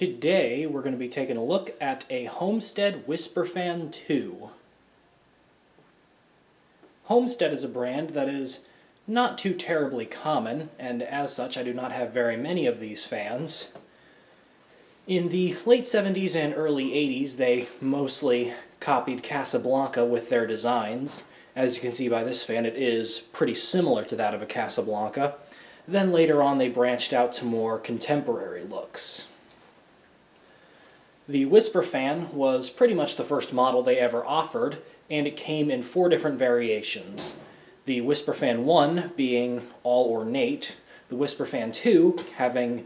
Today we're going to be taking a look at a Homestead Whisperfan II. Homestead is a brand that is not too terribly common, and as such I do not have very many of these fans. In the late 70s and early 80s they mostly copied Casablanca with their designs. As you can see by this fan, it is pretty similar to that of a Casablanca. Then later on they branched out to more contemporary looks. The Whisperfan was pretty much the first model they ever offered, and it came in 4 different variations. The Whisperfan I being all ornate, the Whisperfan II having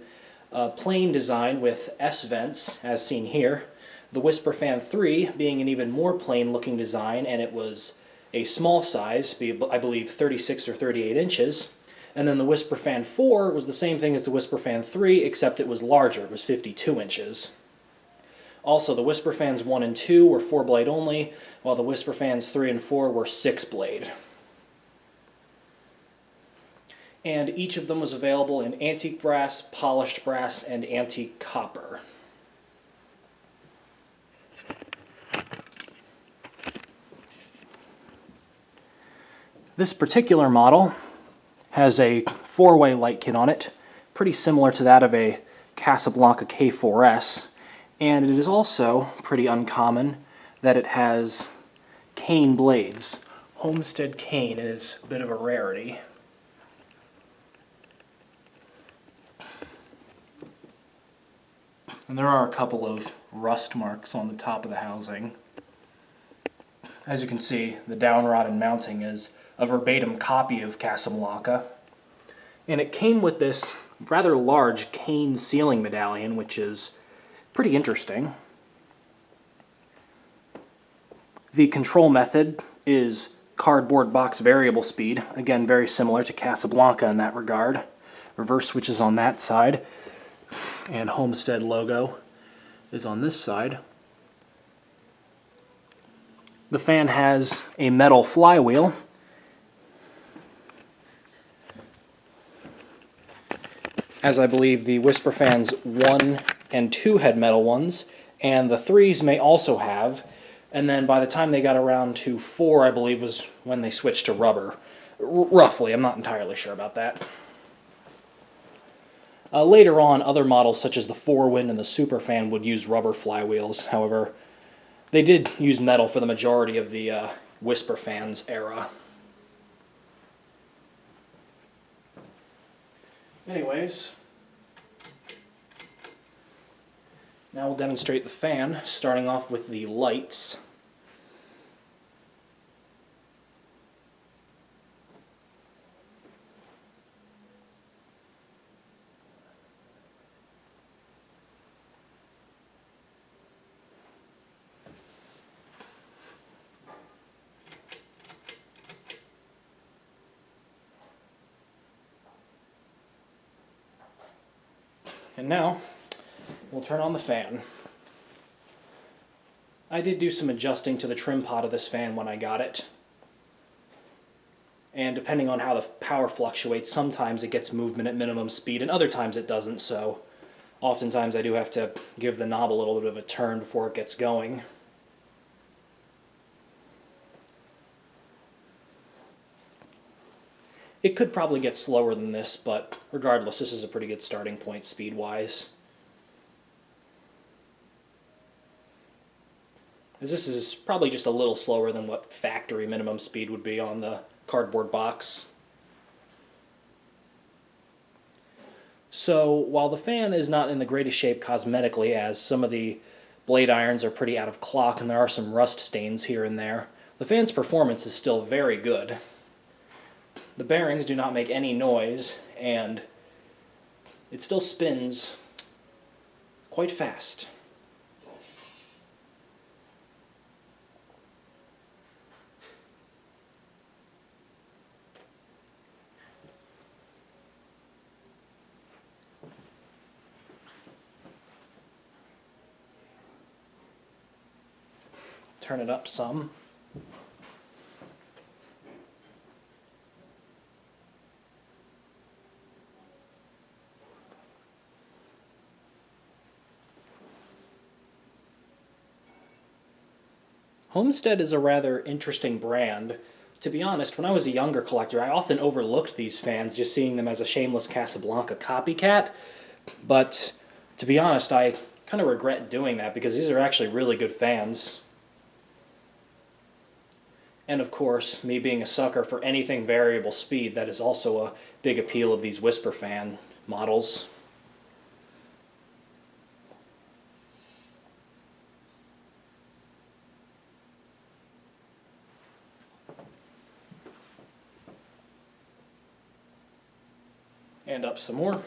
a plain design with S-vents, as seen here, the Whisperfan III being an even more plain looking design, and it was a small size, I believe 36 or 38 inches, and then the Whisperfan IV was the same thing as the Whisperfan III, except it was larger, it was 52 inches. Also, the Whisperfans 1 and 2 were 4-blade only, while the Whisperfans 3 and 4 were 6-blade. And each of them was available in antique brass, polished brass, and antique copper. This particular model has a 4-way light kit on it, pretty similar to that of a Casablanca K4S, and it is also pretty uncommon that it has cane blades. Homestead cane is a bit of a rarity. And there are a couple of rust marks on the top of the housing. As you can see, the downrod and mounting is a verbatim copy of Casablanca. And it came with this rather large cane ceiling medallion, which is pretty interesting. The control method is cardboard box variable speed, again very similar to Casablanca in that regard. Reverse switches on that side, and Homestead logo is on this side. The fan has a metal flywheel, as I believe the Whisperfans 1 and 2 had metal ones, and the 3s may also have, and then by the time they got around to 4, I believe, was when they switched to rubber. Roughly, I'm not entirely sure about that. Later on, other models such as the 4-Wind and the Superfan would use rubber flywheels. However, they did use metal for the majority of the Whisperfans era. Anyways, now we'll demonstrate the fan, starting off with the lights. And now, we'll turn on the fan. I did do some adjusting to the trim pot of this fan when I got it. And depending on how the power fluctuates, sometimes it gets movement at minimum speed and other times it doesn't, so oftentimes I do have to give the knob a little bit of a turn before it gets going. It could probably get slower than this, but regardless, this is a pretty good starting point speed-wise. As this is probably just a little slower than what factory minimum speed would be on the cardboard box. So while the fan is not in the greatest shape cosmetically, as some of the blade irons are pretty out of clock and there are some rust stains here and there, the fan's performance is still very good. The bearings do not make any noise, and it still spins quite fast. Turn it up some. Homestead is a rather interesting brand. To be honest, when I was a younger collector, I often overlooked these fans, just seeing them as a shameless Casablanca copycat. But to be honest, I kind of regret doing that because these are actually really good fans. And of course, me being a sucker for anything variable speed, that is also a big appeal of these Whisperfan models. And up some more.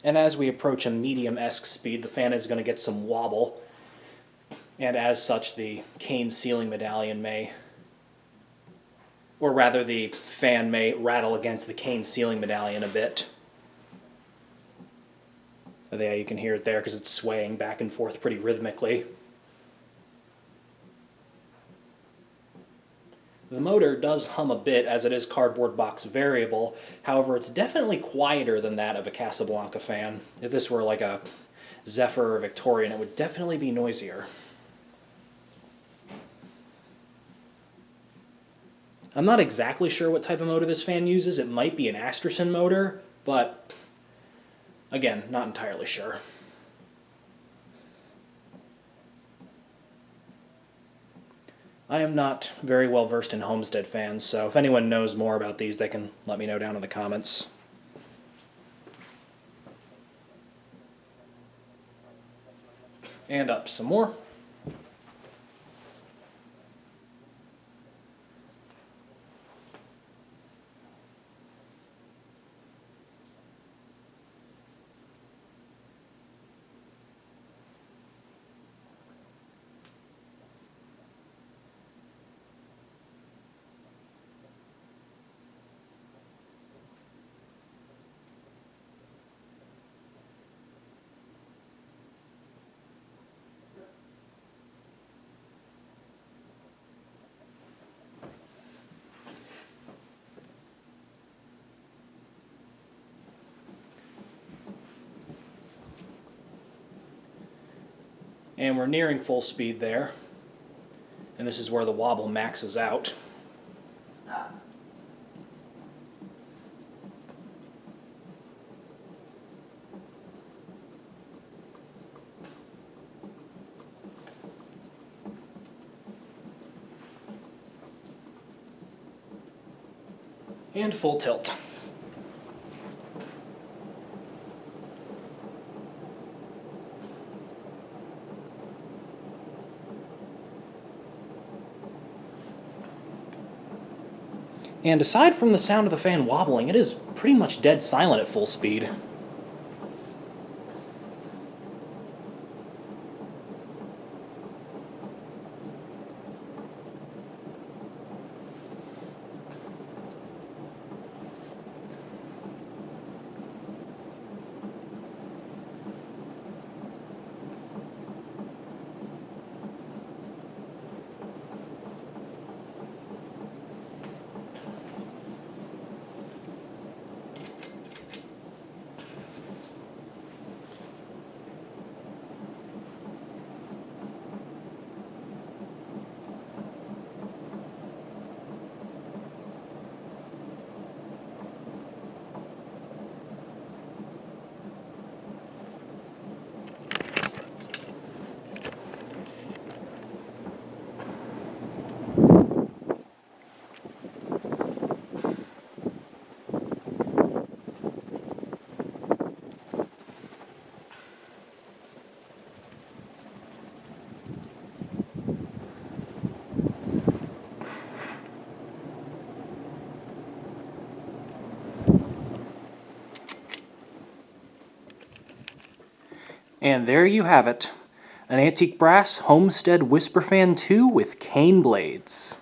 And as we approach a medium-esque speed, the fan is going to get some wobble. And as such, the cane ceiling medallion may, or rather the fan may rattle against the cane ceiling medallion a bit. There, you can hear it there because it's swaying back and forth pretty rhythmically. The motor does hum a bit as it is cardboard box variable, however it's definitely quieter than that of a Casablanca fan. If this were like a Zephyr or Victorian, it would definitely be noisier. I'm not exactly sure what type of motor this fan uses. It might be an Asterson motor, but again, not entirely sure. I am not very well versed in Homestead fans, so if anyone knows more about these, they can let me know down in the comments. And up some more. And we're nearing full speed there. And this is where the wobble maxes out. And full tilt. And aside from the sound of the fan wobbling, it is pretty much dead silent at full speed. And there you have it, an antique brass Homestead Whisperfan II with cane blades.